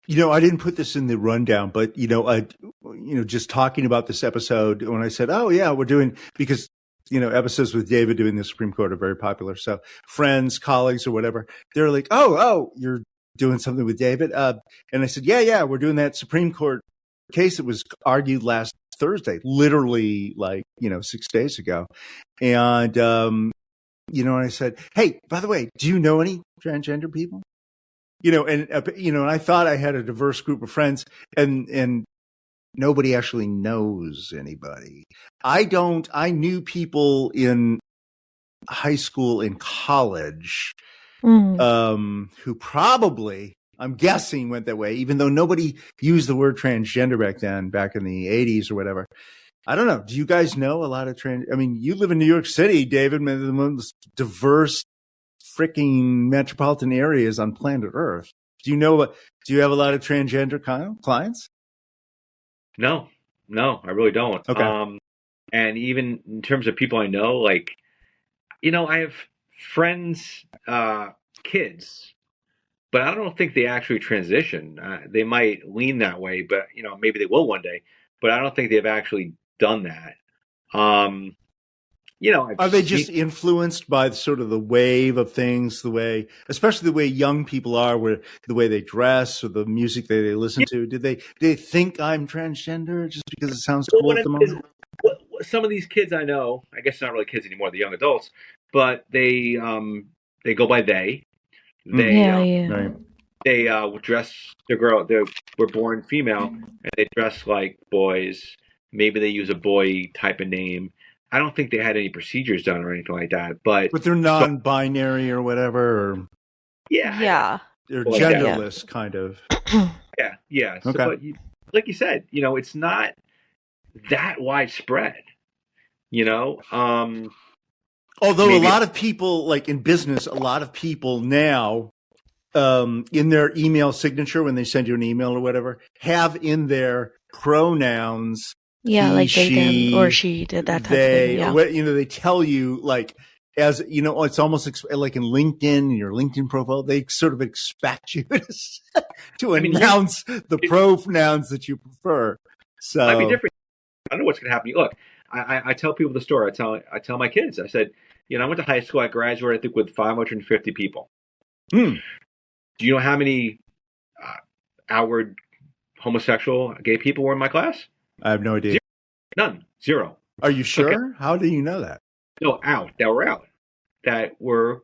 I didn't put this in the rundown, but just talking about this episode when I said, "Oh yeah, we're doing," because episodes with David doing the Supreme Court are very popular. So friends, colleagues, or whatever, they're like, "Oh, you're doing something with David," and I said, "Yeah, we're doing that Supreme Court case that was argued last Thursday, literally 6 days ago," and and I said, "Hey, by the way, do you know any transgender people?" And I thought I had a diverse group of friends, and nobody actually knows anybody. I knew people in high school and college who probably, I'm guessing, went that way, even though nobody used the word transgender back in the 80s or whatever. I don't know. Do you guys know a lot of I mean, you live in New York City, David, one of the most diverse freaking metropolitan areas on planet Earth. Do you have a lot of transgender clients? No, I really don't. Okay. And even in terms of people I know, I have friends, kids but I don't think they actually transition. They might lean that way, but maybe they will one day. But I don't think they've actually done that. I've Are they seen, just influenced by sort of the wave of things, especially the way young people are, where the way they dress or the music that they listen to? Do they think I'm transgender just because it sounds cool at the moment? some of these kids I know, I guess not really kids anymore, the young adults, but they go by they. They Right. they dress the girl. They were born female, and they dress like boys. Maybe they use a boy type of name. I don't think they had any procedures done or anything like that. But they're non-binary or whatever, or Yeah. they're Like genderless, kind of. yeah. So, Okay. but like you said, it's not that widespread. Although maybe a lot of people, like in business, a lot of people now, in their email signature when they send you an email or whatever, have in their pronouns. Yeah, he, like they she, them or she did that type they, of thing. Yeah. they tell you, like, as it's almost like in LinkedIn, your LinkedIn profile, they sort of expect you to announce the pronouns that you prefer. So it might be different. I don't know what's going to happen. Look, I tell people the story. I tell my kids. I said, I went to high school. I graduated, I think, with 550 people. Do you know how many outward homosexual gay people were in my class? I have no idea. None. Zero. Are you sure? Okay. How do you know that? No, out. That were out. That were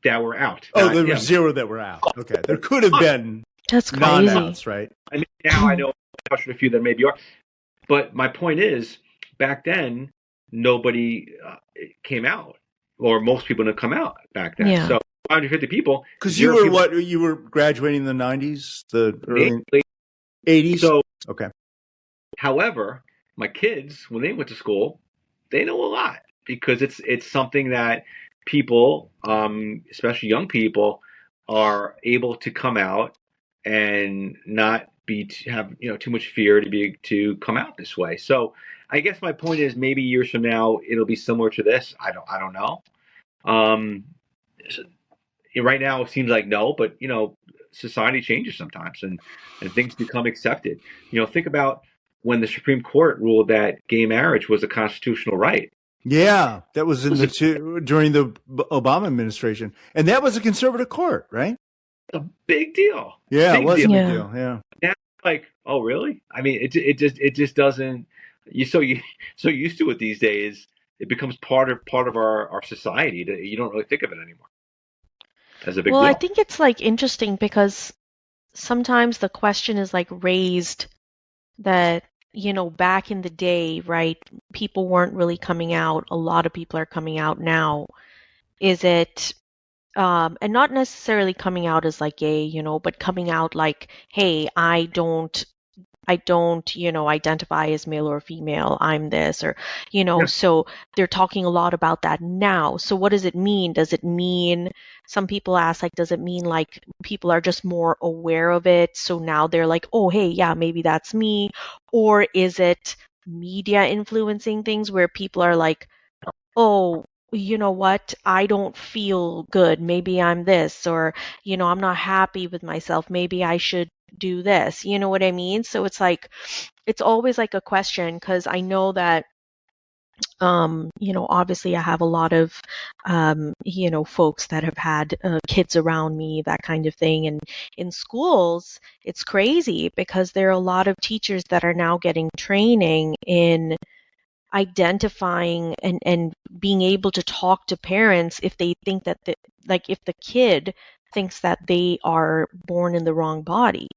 out. Oh, there were zero that were out. Okay, there could have been That's crazy. non-outs, right? I mean, now I know a few that maybe are. But my point is, back then, nobody came out, or most people didn't come out back then. Yeah. So 550 people. Because you were graduating in the 90s, the early late 80s? So, okay. However, my kids, when they went to school, they know a lot because it's something that people, especially young people, are able to come out and not have too much fear to come out this way. So I guess my point is maybe years from now it'll be similar to this. I don't know. Right now it seems like no, but society changes sometimes and things become accepted. Think about when the Supreme Court ruled that gay marriage was a constitutional right. Yeah, that was during the Obama administration, and that was a conservative court, right? A big deal. Yeah, big it was deal. a big deal. Yeah. Now, like, oh really? I mean, it just doesn't. You so used to it these days. It becomes part of our society that you don't really think of it anymore as a big deal. I think it's like interesting because sometimes the question is like raised that back in the day, right, people weren't really coming out. A lot of people are coming out now. Is it and not necessarily coming out as like gay, but coming out like, hey, I don't identify as male or female. I'm this, or, so they're talking a lot about that now. So what does it mean? Does it mean, some people ask, like, does it mean like people are just more aware of it? So now they're like, oh, hey, yeah, maybe that's me. Or is it media influencing things where people are like, oh, you know what? I don't feel good. Maybe I'm this, or, I'm not happy with myself. Maybe I should do this. You know what I mean? So it's like, it's always like a question because I know that, obviously I have a lot of, folks that have had kids around me, that kind of thing. And in schools, it's crazy because there are a lot of teachers that are now getting training in identifying and being able to talk to parents if they think that if the kid thinks that they are born in the wrong body,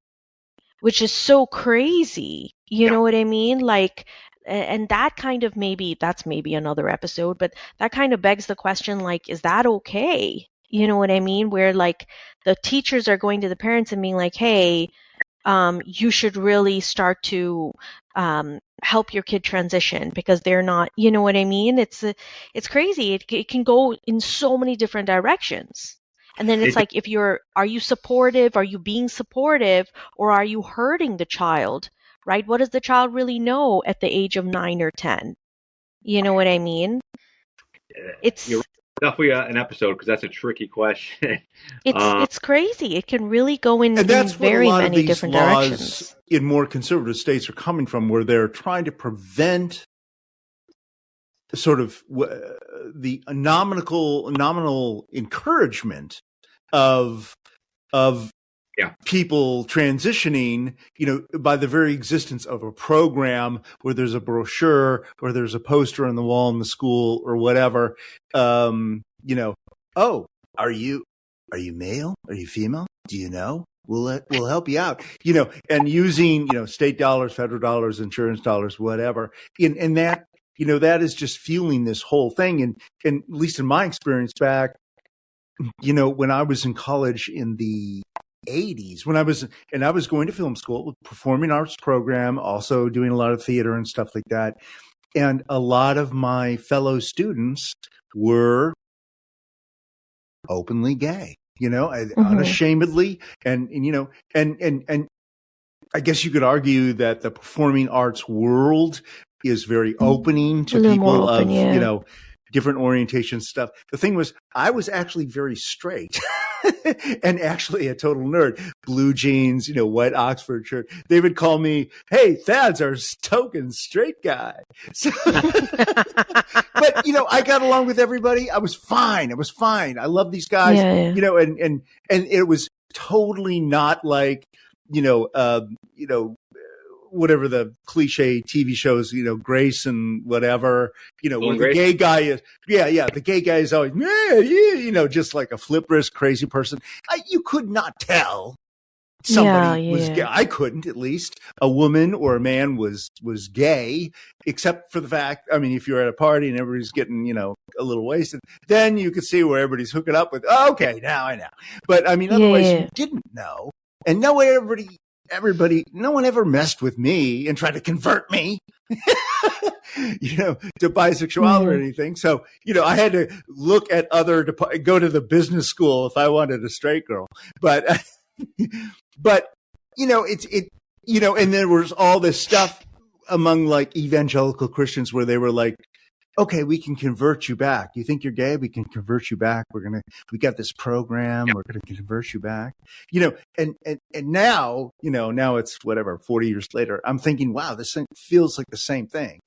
which is so crazy. You know what I mean? Like, and that kind of that's maybe another episode, but that kind of begs the question, like, is that okay? You know what I mean? Where like the teachers are going to the parents and being like, hey, you should really start to help your kid transition because they're not, you know what I mean? It's crazy. It can go in so many different directions. And then it's like, are you supportive? Are you being supportive, or are you hurting the child? Right? What does the child really know at the age of 9 or 10? You know what I mean? It's definitely an episode because that's a tricky question. It's crazy. It can really go in And that's what a very lot of many these different laws directions. in more conservative states are coming from, where they're trying to prevent sort of the nominal encouragement of people transitioning, by the very existence of a program where there's a brochure or there's a poster on the wall in the school or whatever. Oh, are you male? Are you female? Do you know? We'll help you out. And using state dollars, federal dollars, insurance dollars, whatever. And that that is just fueling this whole thing. And at least in my experience back, when I was in college in the 80s, when I was going to film school, performing arts program, also doing a lot of theater and stuff like that. And a lot of my fellow students were openly gay, unashamedly. And I guess you could argue that the performing arts world is very opening to people of, different orientation stuff. The thing was, I was actually very straight and actually a total nerd. Blue jeans, white Oxford shirt. They would call me, "Hey, Thad's our token straight guy." So, but, I got along with everybody. I was fine. I love these guys, and it was totally not like, whatever the cliche TV shows, Grace and whatever, where the gay guy is, the gay guy is always, just like a flip wrist crazy person. You could not tell somebody was gay. I couldn't, at least. A woman or a man was gay, except for the fact, if you're at a party and everybody's getting, a little wasted, then you could see where everybody's hooking up with, okay, now I know. But otherwise you didn't know. And no one ever messed with me and tried to convert me, to bisexuality or anything. So, I had to look at go to the business school if I wanted a straight girl. But, and there was all this stuff among like evangelical Christians where they were like, okay, we can convert you back. You think you're gay? We can convert you back. We got this program. We're going to convert you back. And now, now it's 40 years later. I'm thinking, wow, this thing feels like the same thing.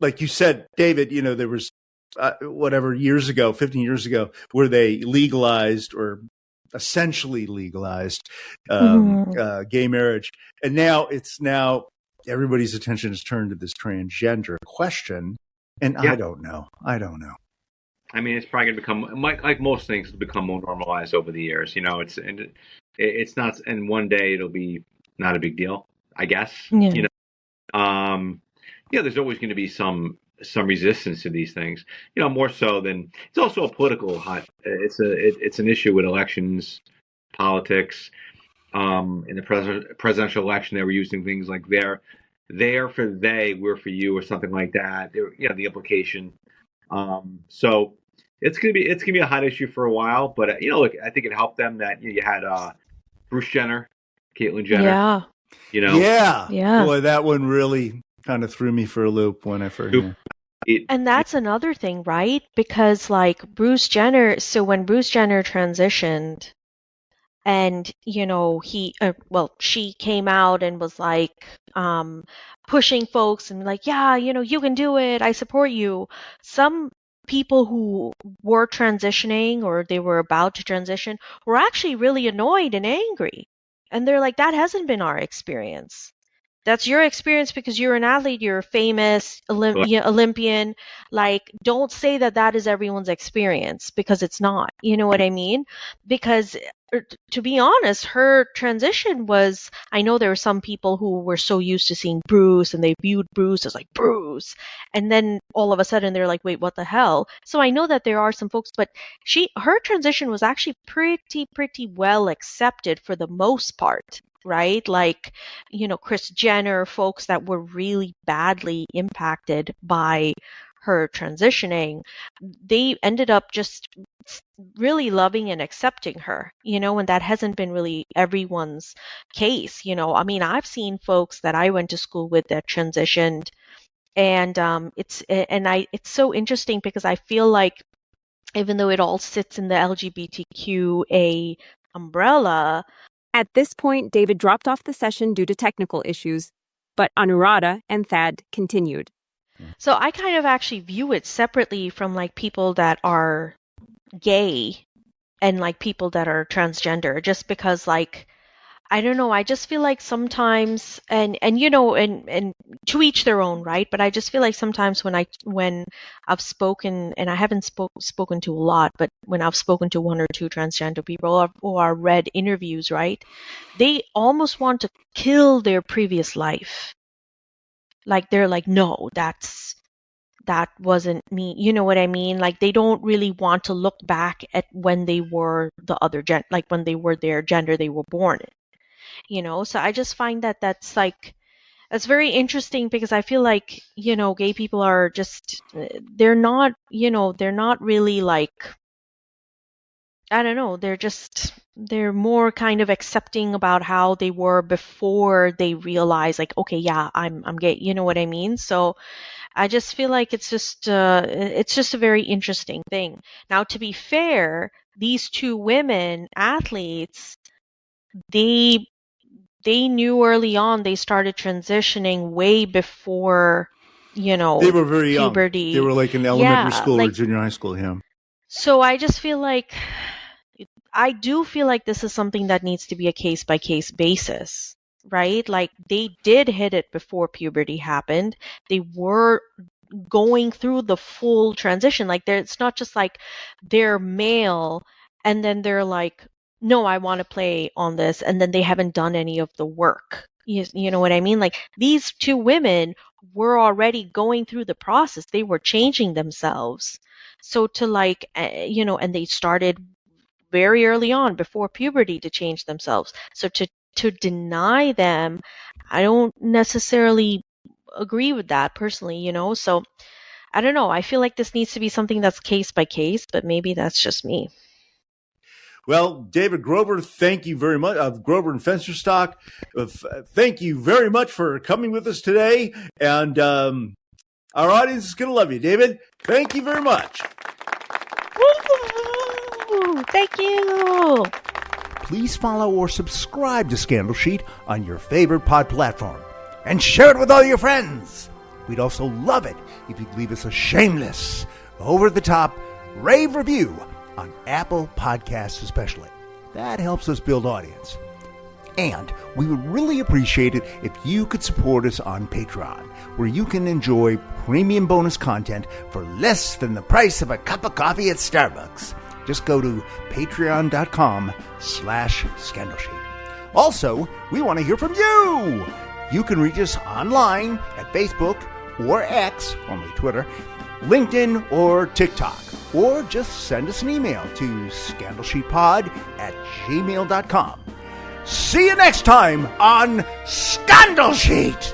Like you said, David, there was years ago, 15 years ago, where they legalized or essentially legalized gay marriage. And now everybody's attention is turned to this transgender question. And I don't know. It's probably going to become, like most things, it'll become more normalized over the years. It's not, and one day it'll be not a big deal, I guess. Yeah. There's always going to be some resistance to these things. More so than, it's also a political hot. It's an issue with elections, politics. In the presidential election, they were using things like they're for they, we're for you, or something like that. The implication. So it's gonna be a hot issue for a while. But look, I think it helped them that you had Bruce Jenner, Caitlyn Jenner. Yeah. Boy, that one really kind of threw me for a loop when I first. And that's another thing, right? Because like Bruce Jenner, so when Bruce Jenner transitioned. And, she came out and was like, pushing folks and like, you can do it. I support you. Some people who were transitioning or they were about to transition were actually really annoyed and angry. And they're like, that hasn't been our experience. That's your experience because you're an athlete, you're a famous Olympian. Like, don't say that is everyone's experience because it's not. You know what I mean? Because to be honest, her transition was, I know there were some people who were so used to seeing Bruce and they viewed Bruce as like Bruce. And then all of a sudden they're like, wait, what the hell? So I know that there are some folks, but her transition was actually pretty well accepted for the most part. Right? Like, Kris Jenner, folks that were really badly impacted by her transitioning, they ended up just really loving and accepting her, and that hasn't been really everyone's case. I've seen folks that I went to school with that transitioned, and it's so interesting because I feel like even though it all sits in the LGBTQA umbrella. At this point, David dropped off the session due to technical issues, but Anuradha and Thad continued. So I kind of actually view it separately from like people that are gay and like people that are transgender, just because like I don't know, I just feel like sometimes and you know and to each their own, right? But I just feel like sometimes when I've spoken, and I haven't spoken to a lot, but when I've spoken to one or two transgender people or read interviews, right? They almost want to kill their previous life. Like they're like, no, that wasn't me. You know what I mean? Like they don't really want to look back at when they were the other like when they were their gender they were born in. You know, so I just find that that's very interesting, because I feel like, you know, gay people are just, they're not really like, I don't know, they're more kind of accepting about how they were before they realize like, okay, yeah, I'm gay. You know what I mean? So I just feel like it's just a very interesting thing. Now, to be fair, these two women athletes, they knew early on, they started transitioning way before, you know, they were very puberty. Young. They were like in elementary school or junior high school, yeah. So I just feel like, I do feel like this is something that needs to be a case-by-case basis, right? Like they did hit it before puberty happened. They were going through the full transition. Like it's not just like they're male and then they're like, no, I want to play on this, and then they haven't done any of the work. You know what I mean? Like these two women were already going through the process. They were changing themselves. So to like, you know, and they started very early on before puberty to change themselves. So to deny them, I don't necessarily agree with that personally, you know? So I don't know. I feel like this needs to be something that's case by case, but maybe that's just me. Well, David Grover, thank you very much. Grover and Fensterstock, thank you very much for coming with us today. And our audience is going to love you, David. Thank you very much. Woo! Thank you. Please follow or subscribe to Scandal Sheet on your favorite pod platform. And share it with all your friends. We'd also love it if you'd leave us a shameless, over-the-top rave review on Apple Podcasts especially. That helps us build audience. And we would really appreciate it if you could support us on Patreon, where you can enjoy premium bonus content for less than the price of a cup of coffee at Starbucks. Just go to patreon.com/scandalsheet. Also, we want to hear from you. You can reach us online at Facebook or X, formerly Twitter, LinkedIn, or TikTok. Or just send us an email to scandalsheetpod@gmail.com. See you next time on Scandal Sheet!